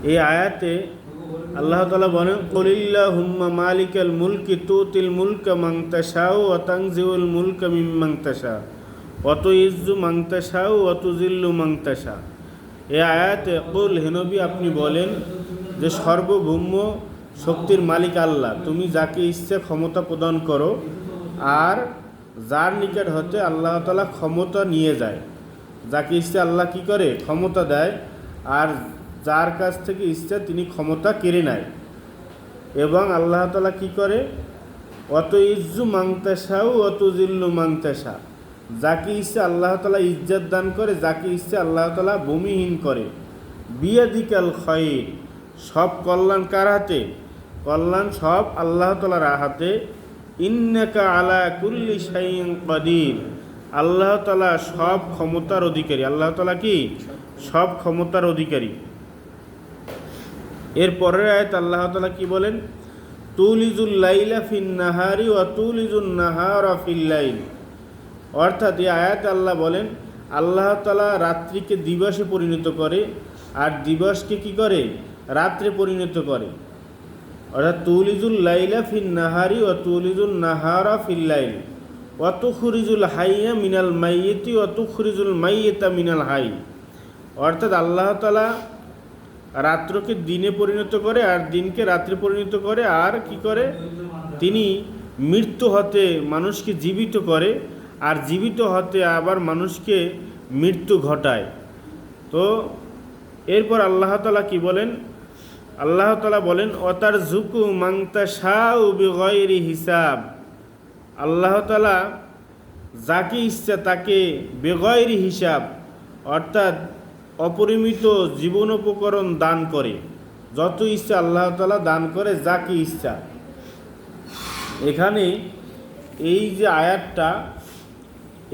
এই আয়াতে আল্লাহ তাআলা বলেন, কুলিল্লাহুম্মা মালিকাল মুলকি তুতিল মুলকা মান তাশাউ ওয়া তানজিউল মুলকা মিম্মান তাশা ওয়া তুইজ্জু মান তাশাউ ওয়া তুযিল্লু মান তাশা। এই আয়াতে কুল, হে নবী আপনি বলেন যে সর্বভৌম শক্তির মালিক আল্লাহ, তুমি যাকে ইচ্ছে ক্ষমতা প্রদান করো আর যার নিকট হতে আল্লাহ তাআলা ক্ষমতা নিয়ে যায়। যাকে ইচ্ছে আল্লাহ কি করে? ক্ষমতা দেয়, আর যার কাছ থেকে ইচ্ছা তিনি ক্ষমতা কেড়ে নেয়। এবং আল্লাহ তাআলা কি করে? অত ইজ্জু মাংতাসাউ অত জিল্লু মাংতাসা, যাকে ইচ্ছে আল্লাহ তাআলা ইজ্জত দান করে, যাকে ইচ্ছে আল্লাহ তাআলা ভূমিহীন করে। বিয়াদিকাল খায়র, সব কল্যাণ কার হাতে? কল্যাণ সব আল্লাহ তাআলার হাতে। ইন্নাকা আলা কুল্লি শাইইন কাদির, আল্লাহ তাআলা সব ক্ষমতার অধিকারী। আল্লাহ তাআলা কি? সব ক্ষমতার অধিকারী। এর পরের আয়াত আল্লাহ তাআলা কি বলেন? তুলিজুল লাইলা ফিন নাহারি ওয়া তুলিজুন নাহারা ফিল লাইল। অর্থাৎ এই আয়াতে আল্লাহ বলেন, আল্লাহ তাআলা রাত্রিকে দিবসে পরিণত করে আর দিবসকে কি করে? রাত্রে পরিণত করে। অর্থাৎ তুলিজুল লাইলা ফিন নাহারি ওয়া তুলিজুন নাহারা ফিল লাইল ওয়া তুখরিজুল হাইয়া মিনাল মাইয়িতি ওয়া তুখরিজুল মাইয়িতা মিনাল হাই। অর্থাৎ আল্লাহ তাআলা রাত্রকে দিনে পরিণত করে আর দিনকে রাত্রে পরিণত করে, আর কি করে? তিনি মৃত্যু হতে মানুষকে জীবিত করে আর জীবিত হতে আবার মানুষকে মৃত্যু ঘটায়। তো এরপর আল্লাহ তাআলা কি বলেন? আল্লাহ তাআলা বলেন, অতার জুকু মাংতাশাউ বিগয়রি হিসাব। আল্লাহ তাআলা যাকে ইচ্ছা তাকে বেগয়রি হিসাব, অর্থাৎ অপরিমিত জীবনোপকরণ দান করে। যত ইচ্ছা আল্লাহ তাআলা দান করে যাকে ইচ্ছা। এখানে এই যে আয়াতটা,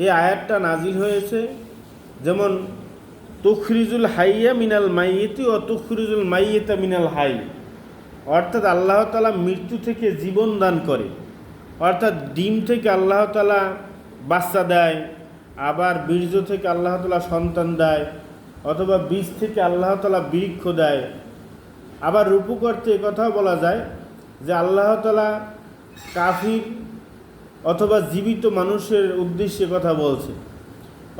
এই আয়াতটা নাজিল হয়েছে যেমন তুখরিজুল হাইয়া মিনাল মাইয়িতি ও তুখরিজুল মাইয়িতা মিনাল হাই। অর্থাৎ আল্লাহ তাআলা মৃত্যু থেকে জীবন দান করে। অর্থাৎ ডিম থেকে আল্লাহ তাআলা বাচ্চা দেয়, আবার বীর্য থেকে আল্লাহ তাআলা সন্তান দেয়, অথবা বীজ থেকে আল্লাহ তাআলা বৃক্ষ দেয়। আবার রূপক অর্থে কথাও বলা যায় যে আল্লাহ তাআলা কাফির অথবা জীবিত মানুষের উদ্দেশ্যে কথা বলছে,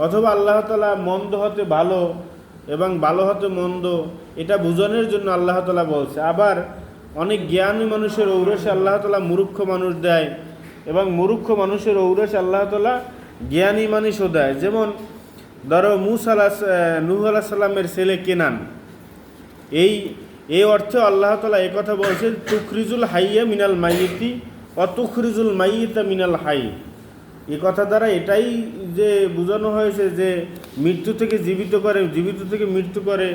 অথবা আল্লাহ তাআলা মন্দ হতে ভালো এবং ভালো হতে মন্দ, এটা বোঝানোর জন্য আল্লাহ তাআলা বলছে। আবার অনেক জ্ঞানী মানুষের ঔরসে আল্লাহ তাআলা মূর্খ মানুষ দেয়, এবং মূর্খ মানুষের ঔরসে আল্লাহ তাআলা জ্ঞানী মানুষও দেয়। যেমন ধরো নূহ আলাইহিস সালামের ছেলে কেনান, এই অর্থে আল্লাহ তাআলা এই কথা বলছেন, তুখরিজুল হাইয়া মিনাল মাইয়িতি ওয়া তুখরিজুল মাইয়িতা মিনাল হাই। এই কথা দ্বারা এটাই যে বোঝানো হয়েছে যে মৃত্যু থেকে জীবিত করে, জীবিত থেকে মৃত্যু করে।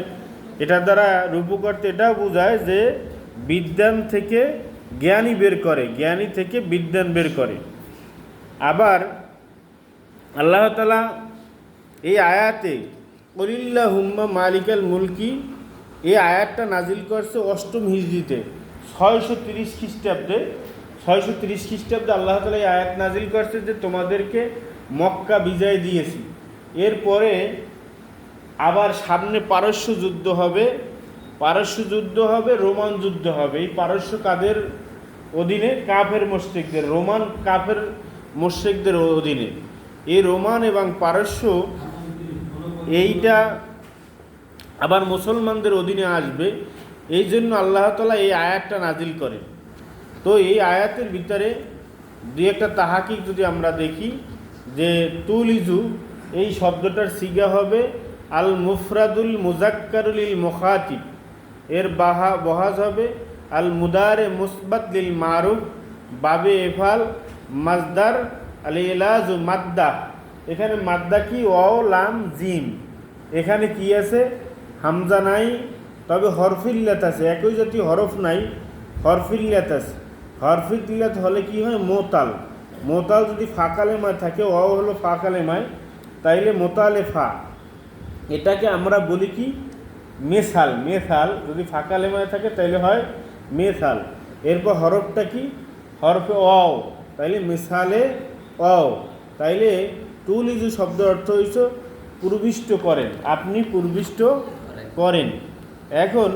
এটার দ্বারা রূপক অর্থে এটাও বোঝায় যে বিদ্যান থেকে জ্ঞানী বের করে, জ্ঞানী থেকে বিদ্যান বের করে। আবার আল্লাহ তাআলা এই আয়াতে কুলিল্লাহুম্মা মালিকাল মুলকি, এই আয়াতটা নাজিল করছে 8ম হিজরিতে 630 খ্রিস্টাব্দে। 630 খ্রিস্টাব্দে আল্লাহ তাআলা এই আয়াত নাজিল করছে যে তোমাদেরকে মক্কা বিজয় দিয়েছি। এরপরে আবার সামনে পারস্য যুদ্ধ হবে, পারস্য যুদ্ধ হবে, রোমান যুদ্ধ হবে। এই পারস্য কাদের অধীনে? কাফের মুশরিকদের, রোমান কাফের মুশরিকদের অধীনে। এই রোমান এবং পারস্য এইটা আবার মুসলমানদের অধীনে আসবে। এই জন্য আল্লাহ তাআলা এই আয়াতটা নাজিল করেন। তো এই আয়াতের ভিতরে দুই একটা তাহাকিক যদি আমরা দেখি, যে তুলিজু এই শব্দটার সিগা হবে আল মুফরাদুল মুজাক্কারুল মুখাতিব, এর বহাজ হবে আল মুদারে মুসবাত লিল মারুফ বাবে এফাল মাজদার আল ইলাজু মাদ্দা। এখানে মাদ্দা কি? ওয়াও লাম জিম। এখানে কি আছে? হামজা নাই, তবে হরফিল্লাত আছে। একই জাতীয় হরফ নাই, হরফিল্লাত আছে। হরফিল্লাত হলে কি হয়? মোতাল। মোতাল যদি ফাঁকালেমায় থাকে, ওয়াও হলো ফাঁকালেমায়, তাইলে মোতালে ফা, এটাকে আমরা বলি কি? মেসাল। মেসাল যদি ফাঁকালেমায় থাকে তাইলে হয় মেসাল। এরপর হরফটা কি? হরফে ওয়াও, তাইলে মিসালে ওয়াও। তাইলে তুলিজু শব্দ অর্থ হইছে পূর্বিষ্ট করেন, আপনি পূর্বিষ্ট করেন। এখন